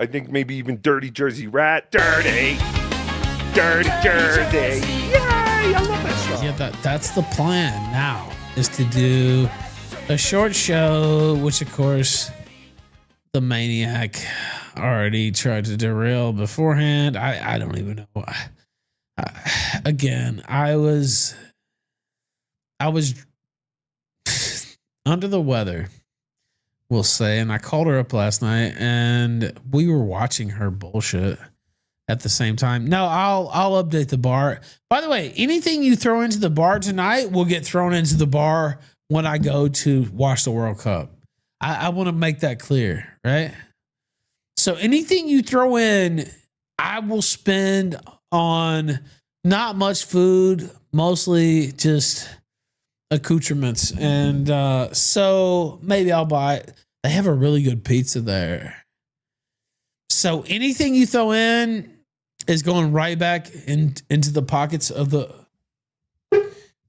I think maybe even Dirty Jersey Rat. Dirty Jersey. Yay! I love that song. Yeah, that's the plan now, is to do a short show, which of course the maniac already tried to derail beforehand. I don't even know. Again, I was under the weather, we'll say, and I called her up last night and we were watching her bullshit at the same time. No, I'll update the bar. By the way, anything you throw into the bar tonight will get thrown into the bar when I go to watch the World Cup. I want to make that clear, right? So anything you throw in, I will spend on not much food, mostly just accoutrements. And so maybe I'll buy it. They have a really good pizza there. So anything you throw in is going right back into the pockets of the...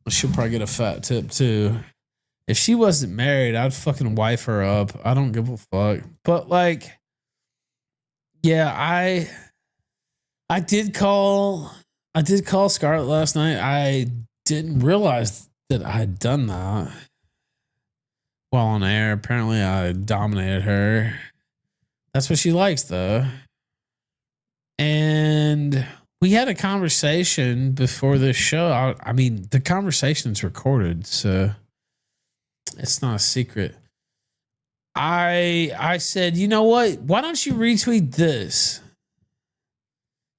She'll probably get a fat tip too. If she wasn't married, I'd fucking wife her up. I don't give a fuck. But like, yeah, I did call Scarlett last night. I didn't realize that I had done that while on air. Apparently I dominated her. That's what she likes though. And we had a conversation before this show. I mean, the conversation's recorded, so it's not a secret. I said, you know what? Why don't you retweet this?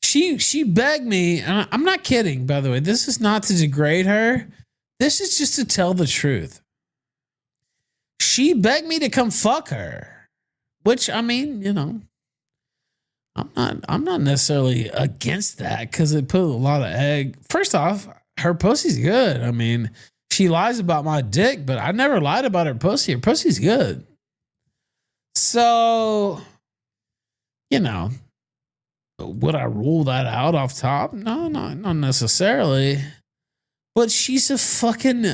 She begged me, and I'm not kidding, by the way. This is not to degrade her. This is just to tell the truth. She begged me to come fuck her, which, I mean, you know, I'm not necessarily against that because it put a lot of egg. First off, her pussy's good. I mean, she lies about my dick, but I never lied about her pussy. Her pussy's good. So, you know, would I rule that out off top? No, not necessarily. But she's a fucking...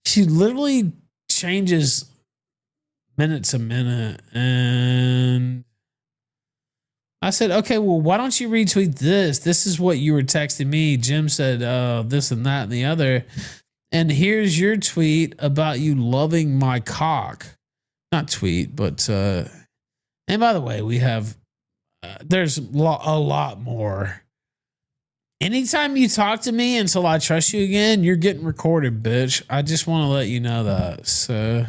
She literally changes minute to minute. And I said, okay, well, why don't you retweet this? This is what you were texting me. Jim said this and that and the other. And here's your tweet about you loving my cock. Not tweet, but... and by the way, we have... there's a lot more. Anytime you talk to me until I trust you again, you're getting recorded, bitch. I just want to let you know that. So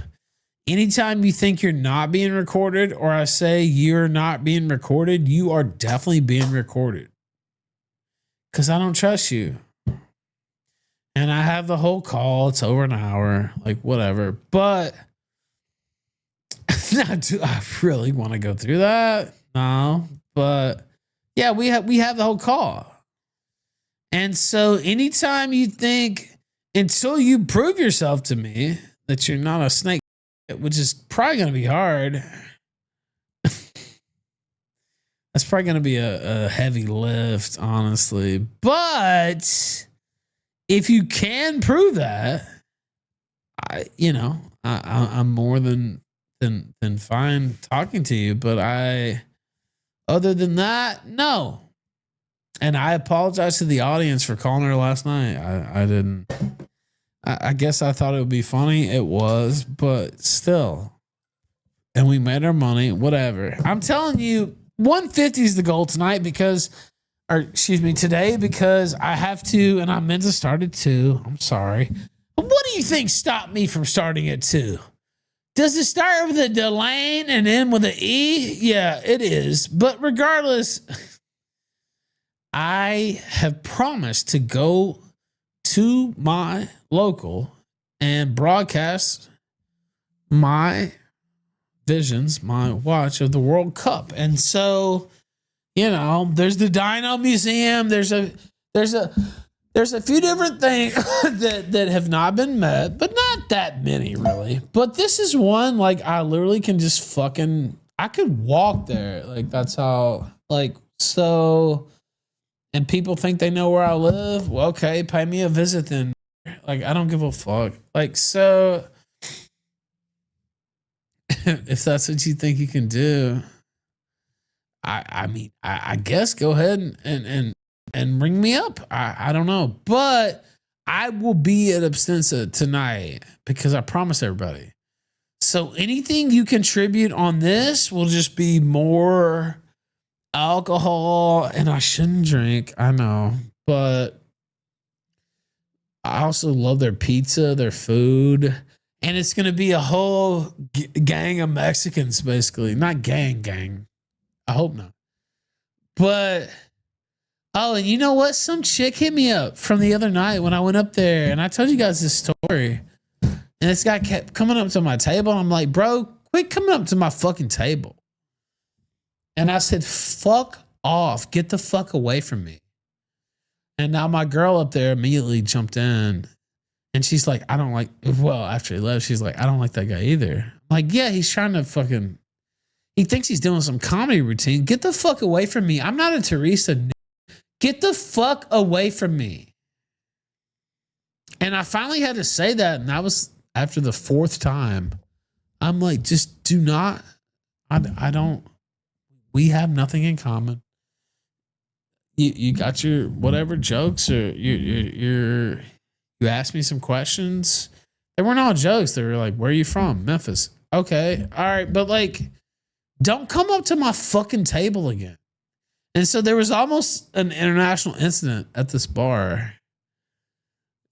anytime you think you're not being recorded, or I say you're not being recorded, you are definitely being recorded. Because I don't trust you. And I have the whole call. It's over an hour. Like, whatever. But now, do I really want to go through that? No. But yeah, we have the whole call. And so anytime you think, until you prove yourself to me that you're not a snake, which is probably going to be hard. That's probably going to be a heavy lift, honestly. But if you can prove that, I'm more than fine talking to you. But other than that, no. And I apologize to the audience for calling her last night. I didn't. I guess I thought it would be funny. It was, but still. And we made our money, whatever. I'm telling you, 150 is the goal tonight today, because I have to, and I meant to start at 2. I'm sorry. But what do you think stopped me from starting at 2? Does it start with a Delane and end with an E? Yeah, it is. But regardless, I have promised to go to my local and broadcast my visions, my watch of the World Cup. And so, there's the Dino Museum. There's a few different things that have not been met, but not that many really. But this is one, like, I literally can just I could walk there. Like, that's how, like, so, and people think they know where I live. Well, okay, pay me a visit then. Like, I don't give a fuck. Like, so if that's what you think you can do, I mean, I guess go ahead and ring me up. I don't know, but I will be at Abstinsa tonight because I promised everybody. So anything you contribute on this will just be more alcohol, and I shouldn't drink. I know, but I also love their pizza, their food, and it's going to be a whole gang of Mexicans, basically. Not gang. I hope not. But, oh, and you know what? Some chick hit me up from the other night when I went up there, and I told you guys this story. And this guy kept coming up to my table, and I'm like, bro, quit coming up to my fucking table. And I said, fuck off. Get the fuck away from me. And now my girl up there immediately jumped in, and she's like, I don't like, well, after he left, she's like, I don't like that guy either. I'm like, yeah, he's trying to fucking, he thinks he's doing some comedy routine. Get the fuck away from me. I'm not a Teresa. Get the fuck away from me. And I finally had to say that, and that was after the fourth time. I'm like, just do not, I don't, we have nothing in common. You got your whatever jokes, or you asked me some questions. They weren't all jokes. They were like, where are you from? Memphis. Okay. All right. But like, don't come up to my fucking table again. And so there was almost an international incident at this bar.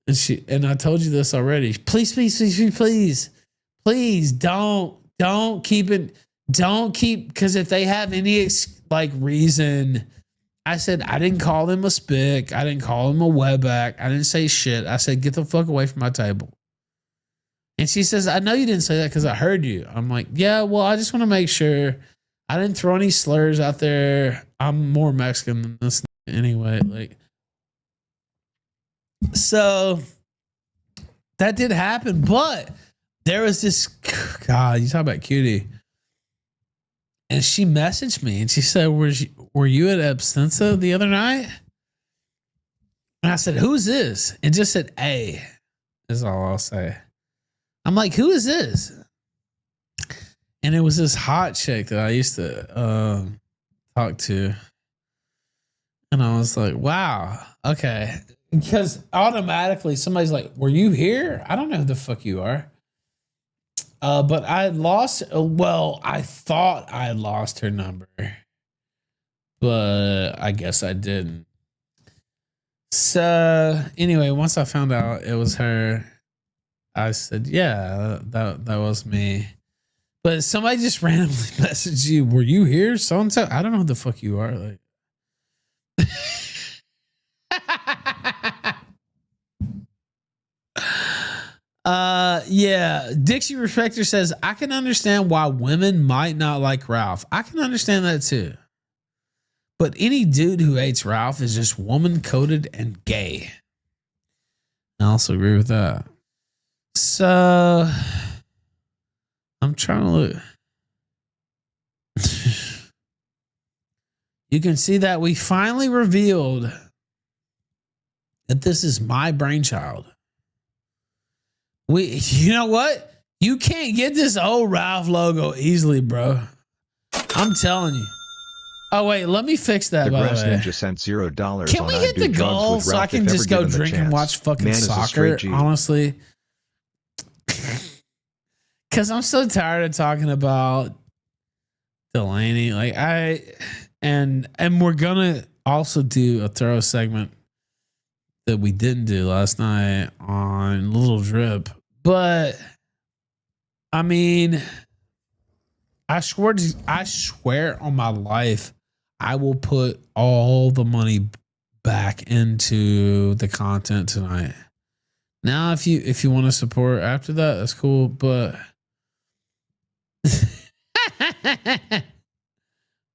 And I told you this already. Please don't keep it. Don't keep, because if they have any like reason, I said, I didn't call them a spick. I didn't call them a wetback. I didn't say shit. I said, get the fuck away from my table. And she says, I know you didn't say that because I heard you. I'm like, yeah, well, I just want to make sure I didn't throw any slurs out there. I'm more Mexican than this anyway. Like, so that did happen, but there was this, God, you talk about cutie. And she messaged me and she said, were you at Abstinsa the other night? And I said, who's this? And just said, A is all I'll say. I'm like, who is this? And it was this hot chick that I used to talk to. And I was like, wow, okay. Because automatically somebody's like, were you here? I don't know who the fuck you are. But I had lost, I thought I had lost her number, but I guess I didn't. So anyway, once I found out it was her, I said, yeah, that was me. But somebody just randomly messaged you, were you here? So-and-so? I don't know who the fuck you are. Like, yeah. Dixie Respecter says, I can understand why women might not like Ralph. I can understand that too. But any dude who hates Ralph is just woman-coded and gay. I also agree with that. So I'm trying to look. You can see that we finally revealed that this is my brainchild. You know what? You can't get this old Ralph logo easily, bro. I'm telling you. Oh, wait, let me fix that, by the way. Ninja sent $0. Can we hit the goal so I can just go drink and watch fucking soccer, honestly? Because I'm so tired of talking about Delaney. Like, and we're going to also do a thorough segment that we didn't do last night on Little Drip. But I mean, I swear on my life, I will put all the money back into the content tonight. Now, if you want to support after that, that's cool. But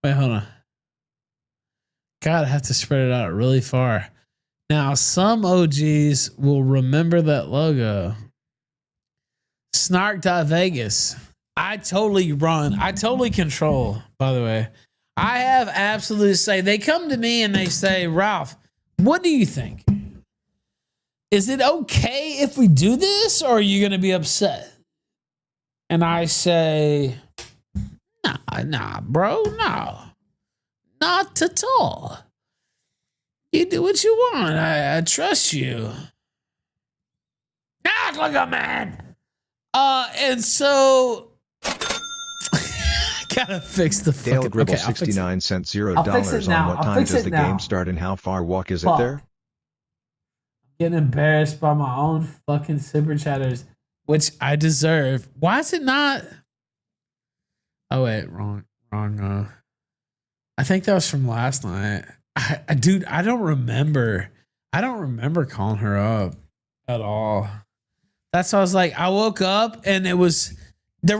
wait, hold on. God, I have to spread it out really far. Now, some OGs will remember that logo. Snark.Vegas. I totally control, by the way. I have absolute say. They come to me and they say, Ralph, what do you think? Is it okay if we do this, or are you going to be upset? And I say, nah, bro, no. Not at all. You do what you want. I trust you. Act like a man. And so gotta fix the Dale fucking. Gribble Okay, 69 cents $0 I'll fix it on now. what I'll time fix does it the now. game start and how far walk is it Fuck. there? Getting embarrassed by my own fucking super chatters, which I deserve. Why is it not? Oh wait, wrong. I think that was from last night. Dude, I don't remember. I don't remember calling her up at all. That's why I was like, I woke up and there was a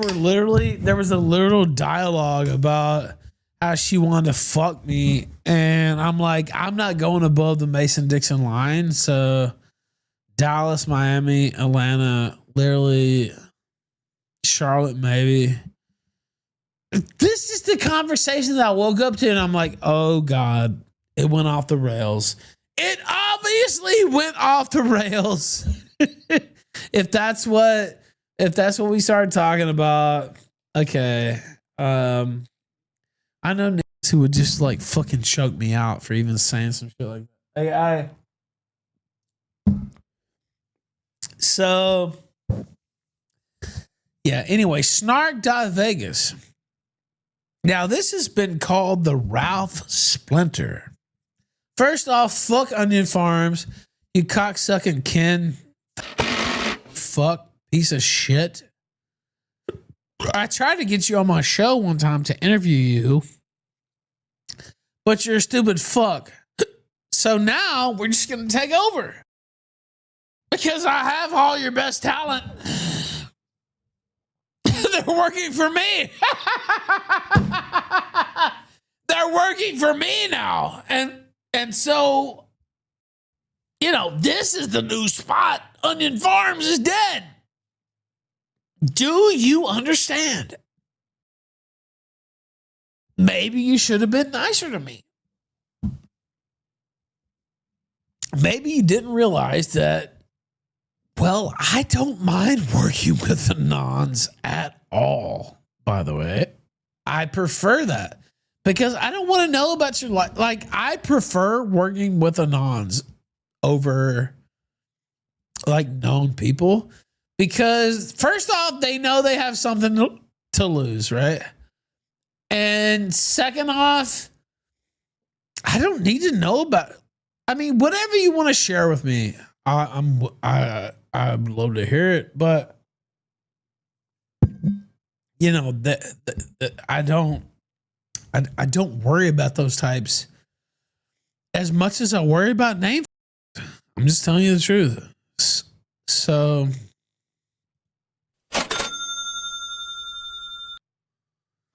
literal dialogue about how she wanted to fuck me. And I'm like, I'm not going above the Mason-Dixon line. So Dallas, Miami, Atlanta, literally Charlotte, maybe. This is the conversation that I woke up to, and I'm like, oh God, it went off the rails. It obviously went off the rails. If that's what we started talking about, okay. I know niggas who would just like fucking choke me out for even saying some shit like that. So yeah, anyway, Snark.Vegas. Now, this has been called the Ralph Splinter. First off, fuck Onion Farms, you cocksucking Ken. Fuck piece of shit. I tried to get you on my show one time to interview you, but you're a stupid fuck. So now we're just going to take over because I have all your best talent. They're working for me. They're working for me now. And so, you know, this is the new spot. Onion Farms is dead. Do you understand? Maybe you should have been nicer to me. Maybe you didn't realize that, well, I don't mind working with the nons at all, by the way. I prefer that because I don't want to know about your life. Like, I prefer working with the nons over like known people because first off, they know they have something to lose, right? And second off, I don't need to know about it. I mean, whatever you want to share with me, I'd love to hear it, but you know, I don't worry about those types as much as I worry about name. I'm just telling you the truth. So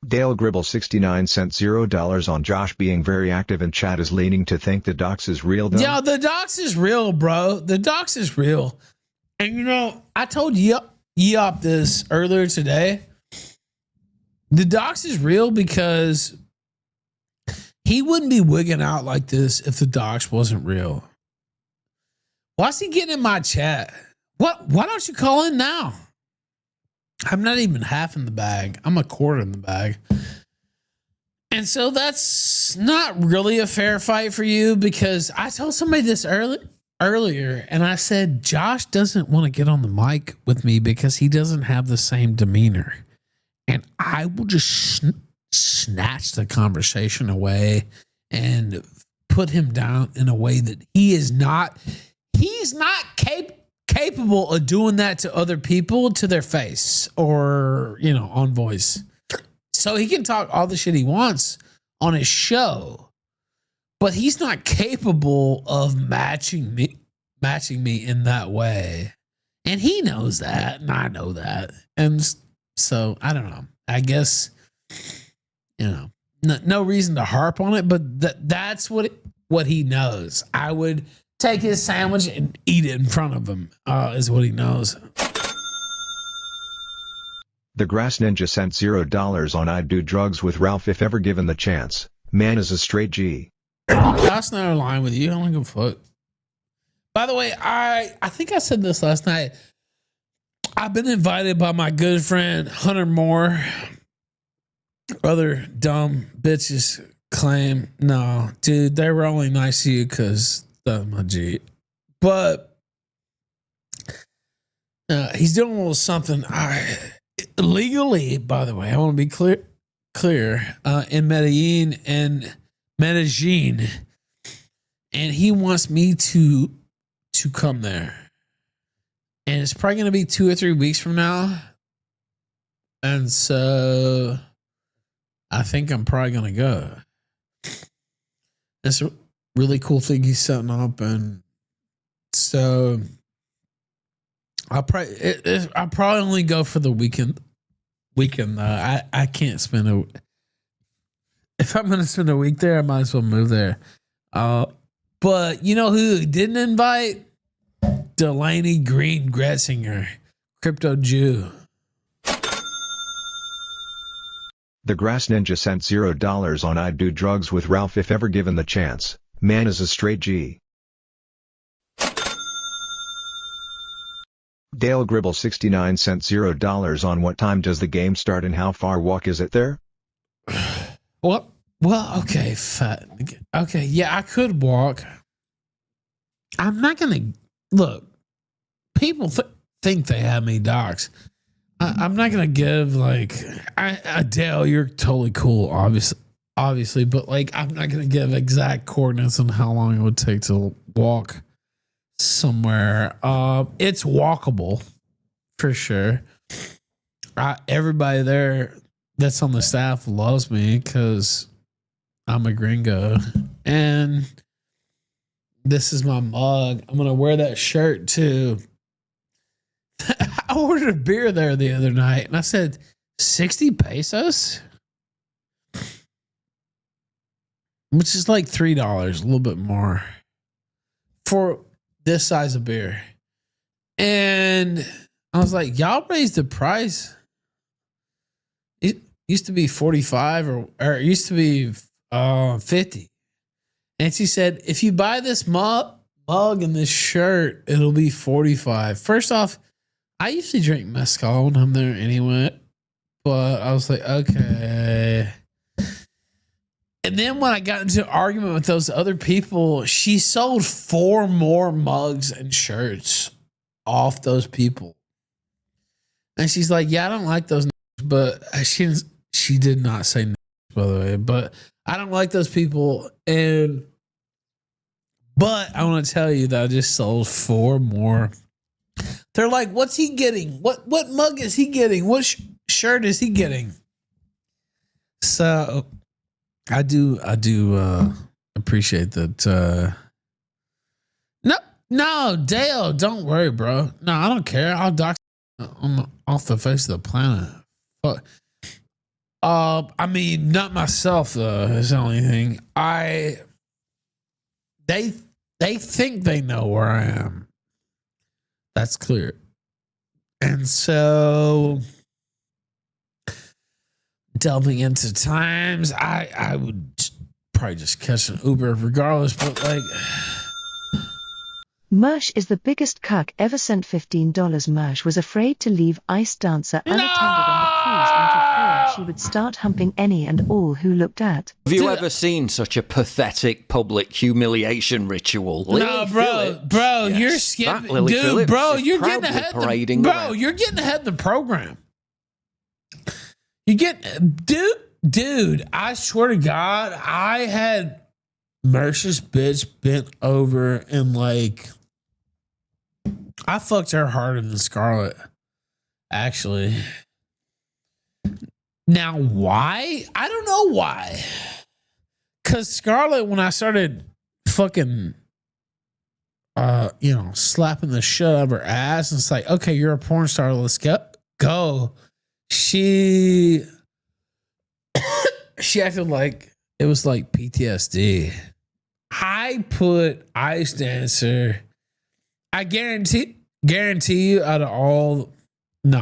Dale Gribble 69 cents $0 on Josh being very active in chat is leaning to think the dox is real though. yeah, the dox is real, bro. The dox is real. And you know, I told Yop this earlier today. The dox is real because he wouldn't be wigging out like this if the dox wasn't real. Why's he getting in my chat? Why don't you call in now? I'm not even half in the bag. I'm a quarter in the bag. And so that's not really a fair fight for you because I told somebody this earlier and I said, Josh doesn't want to get on the mic with me because he doesn't have the same demeanor. And I will just snatch the conversation away and put him down in a way that he's not capable of doing that to other people to their face or, you know, on voice. So he can talk all the shit he wants on his show, but he's not capable of matching me in that way. And he knows that, and I know that. And so I don't know. I guess, you know, no reason to harp on it, but that's what he knows. I would take his sandwich and eat it in front of him, is what he knows. The Grass Ninja sent $0 on I'd do drugs with Ralph if ever given the chance. Man is a straight G. That's not in line with you. I don't give a fuck. By the way, I think I said this last night. I've been invited by my good friend Hunter Moore, other dumb bitches claim. No, dude, they were only nice to you because that's my G. But he's doing a little something. Legally, by the way, I want to be clear. In Medellin, and he wants me to come there, and it's probably going to be 2 or 3 weeks from now, and so I think I'm probably going to go. It's a really cool thing he's setting up, and so I'll probably only go for the weekend. I can't spend if I'm going to spend a week there, I might as well move there. But you know who didn't invite? Delaney Green Gretzinger, Crypto Jew. The Grass Ninja sent $0 on I'd do drugs with Ralph if ever given the chance. Man is a straight G. Dale Gribble 69 sent $0 on what time does the game start and how far walk is it there? Well, okay, fat. Okay, yeah, I could walk. I'm not gonna look. People think they have me doxxed. I'm not gonna give Dale, you're totally cool, obviously, but like I'm not gonna give exact coordinates on how long it would take to walk somewhere. It's walkable for sure. Everybody there that's on the staff loves me because I'm a gringo, and this is my mug. I'm gonna wear that shirt too. I ordered a beer there the other night, and I said 60 pesos, which is like $3, a little bit more for this size of beer. And I was like, y'all raised the price. It used to be 45 or it used to be 50. And she said, if you buy this mug and this shirt, it'll be 45. First off, I usually drink mezcal when I'm there anyway, but I was like, okay. And then when I got into an argument with those other people, she sold 4 more mugs and shirts off those people. And she's like, yeah, I don't like those, but she did not say, by the way, but I don't like those people. But I want to tell you that I just sold 4 more. They're like, what's he getting? What mug is he getting? What shirt is he getting? So I do appreciate that. No, Dale, don't worry, bro. No, I don't care. I'll dox off the face of the planet. But I mean, not myself though. Is the only thing. They think they know where I am. That's clear. And so delving into times, I would probably just catch an Uber regardless, but like Mersh is the biggest cuck ever sent $15. Mersh was afraid to leave Ice Dancer unattended on the cruise until she would start humping any and all who looked at. Have you ever seen such a pathetic public humiliation ritual? No, bro, Yes, you're skipping, that Lily dude, Phillips bro, is you're getting proudly ahead. parading Bro, around. you're getting ahead of the program. Dude, I swear to God, I had Mersh's bitch bent over and like I fucked her harder than Scarlett. Actually. Now, why? I don't know why. Because Scarlett, when I started fucking, slapping the shit out of her ass, and it's like, okay, you're a porn star, let's go. She acted like it was like PTSD. I put Ice Dancer. I guarantee you, out of all, no,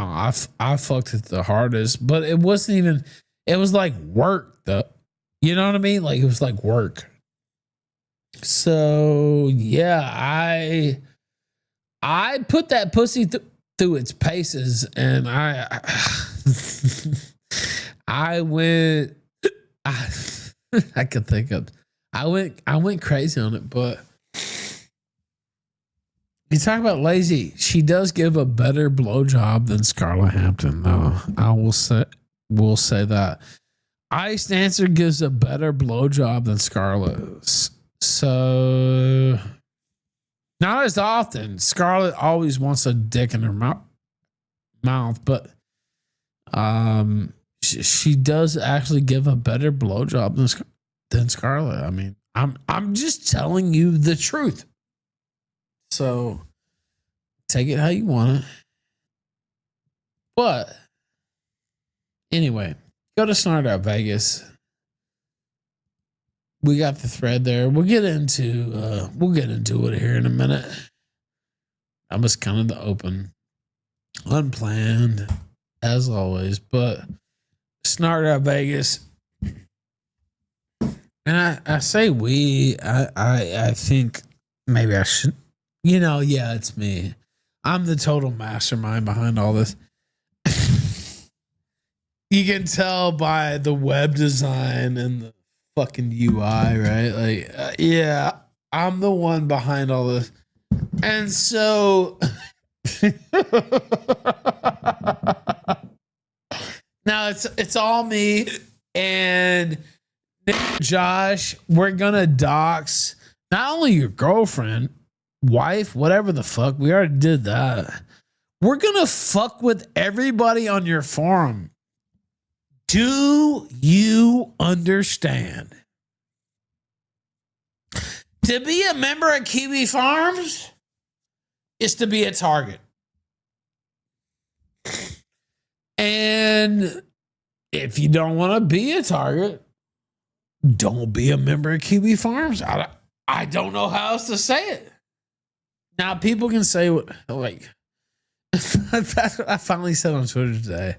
I fucked it the hardest, but it wasn't even. It was like work, though. You know what I mean? Like it was like work. So yeah, I put that pussy through its paces, and I went. I could think of. I went crazy on it, but you talk about lazy. She does give a better blowjob than Scarlett Hampton, though. I will say that. Ice Dancer gives a better blowjob than Scarlett. So not as often. Scarlett always wants a dick in her mouth, but she does actually give a better blowjob than Scarlett. I mean, I'm just telling you the truth. So take it how you want it. But anyway, go to Snark.Vegas. We got the thread there. We'll get into it here in a minute. That was kind of the open, unplanned, as always. But Snark.Vegas. And I say we. I think maybe I should. Yeah, it's me. I'm the total mastermind behind all this. You can tell by the web design and the fucking UI, right? Like, yeah, I'm the one behind all this. And so now it's all me and Josh. We're gonna dox not only your girlfriend, wife, whatever the fuck. We already did that. We're gonna fuck with everybody on your forum. Do you understand? To be a member of Kiwi Farms is to be a target. And if you don't want to be a target, don't be a member of Kiwi Farms. I don't know how else to say it. Now, people can say, like, that's what I finally said on Twitter today.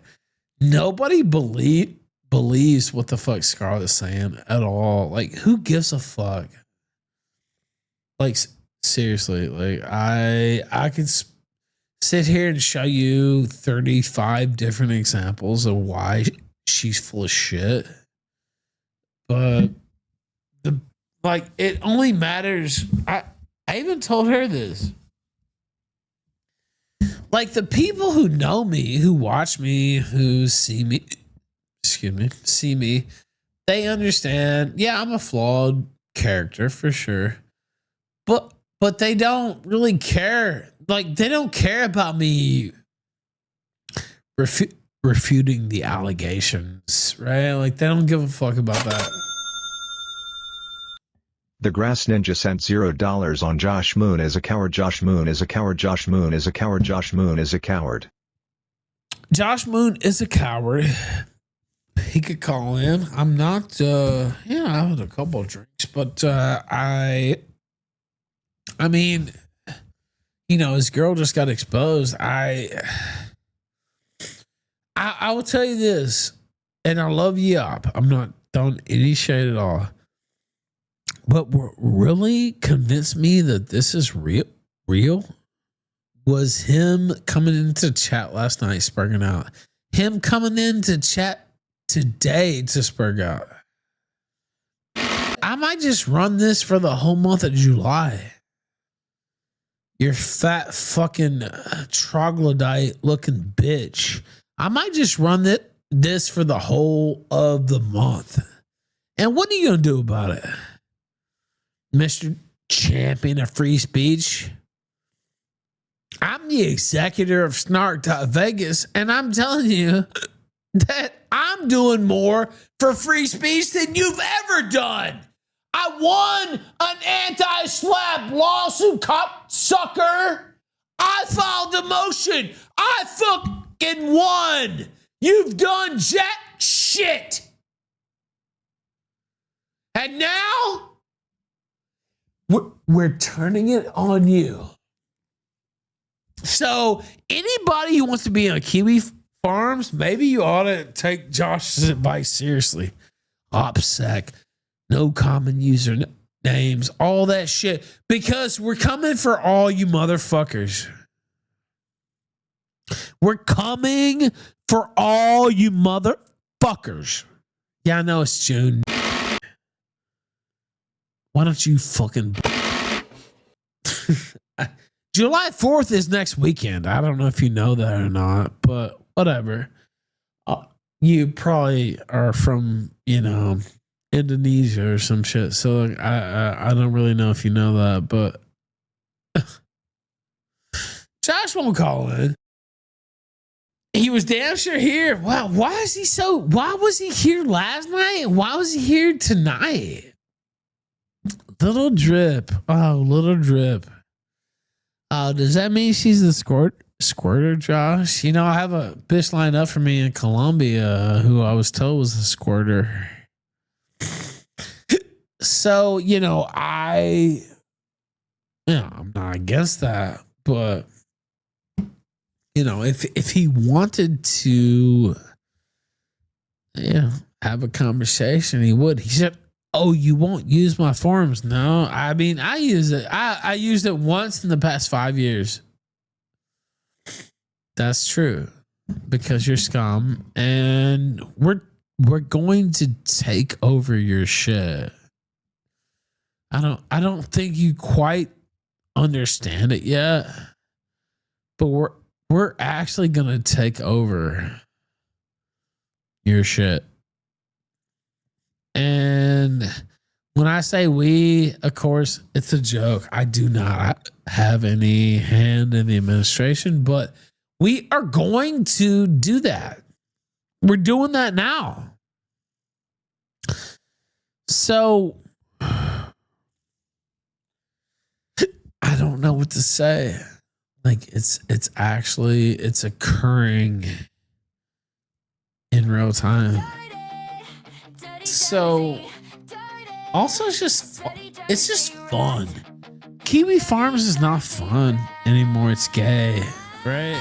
Nobody believes what the fuck Scarlett's saying at all. Like, who gives a fuck? Like, seriously, like, I could sit here and show you 35 different examples of why she's full of shit. But it only matters. I even told her this. Like, the people who know me, who watch me, who see me, they understand, yeah, I'm a flawed character for sure. But they don't really care. Like, they don't care about me refuting the allegations, right? Like, they don't give a fuck about that. The Grass Ninja sent $0 on Josh Moon is a coward. Josh Moon is a coward. Josh Moon is a coward. Josh Moon is a coward. Josh Moon is a coward. He could call in. I'm not, I had a couple of drinks, but I mean, his girl just got exposed. I will tell you this, and I love Yop. I'm not throwing any shade at all. But what really convinced me that this is real was him coming into chat last night, spurging out. Him coming into chat today to spurg out. I might just run this for the whole month of July. You fat fucking troglodyte looking bitch. I might just run this for the whole of the month. And what are you going to do about it? Mr. Champion of Free Speech. I'm the executor of Snark.Vegas, and I'm telling you that I'm doing more for free speech than you've ever done. I won an anti-SLAPP lawsuit, cop sucker. I filed a motion. I fucking won. You've done jack shit. And now we're turning it on you. So anybody who wants to be on Kiwi Farms, maybe you ought to take Josh's advice seriously. OPSEC, no common user names, all that shit. Because we're coming for all you motherfuckers. We're coming for all you motherfuckers. Yeah, I know it's June. Why don't you fucking... July 4th is next weekend. I don't know if you know that or not, but whatever. You probably are from, Indonesia or some shit. So I don't really know if you know that, but Josh won't call in. He was damn sure here. Wow, why was he here last night? And why was he here tonight? Little drip. Oh, little drip. Does that mean she's the squirter, Josh? I have a bitch lined up for me in Colombia who I was told was a squirter. So, I'm not against that, but if he wanted to have a conversation, he would. He said, "Oh, you won't use my forums?" No, I mean, I use it. I used it once in the past 5 years. That's true, because you're scum, and we're going to take over your shit. I don't think you quite understand it yet, but we're actually gonna take over your shit. And when I say we, of course, it's a joke. I do not have any hand in the administration, but we are going to do that. We're doing that now. So I don't know what to say. Like it's occurring in real time. So also it's just fun. Kiwi Farms is not fun anymore. It's gay, right?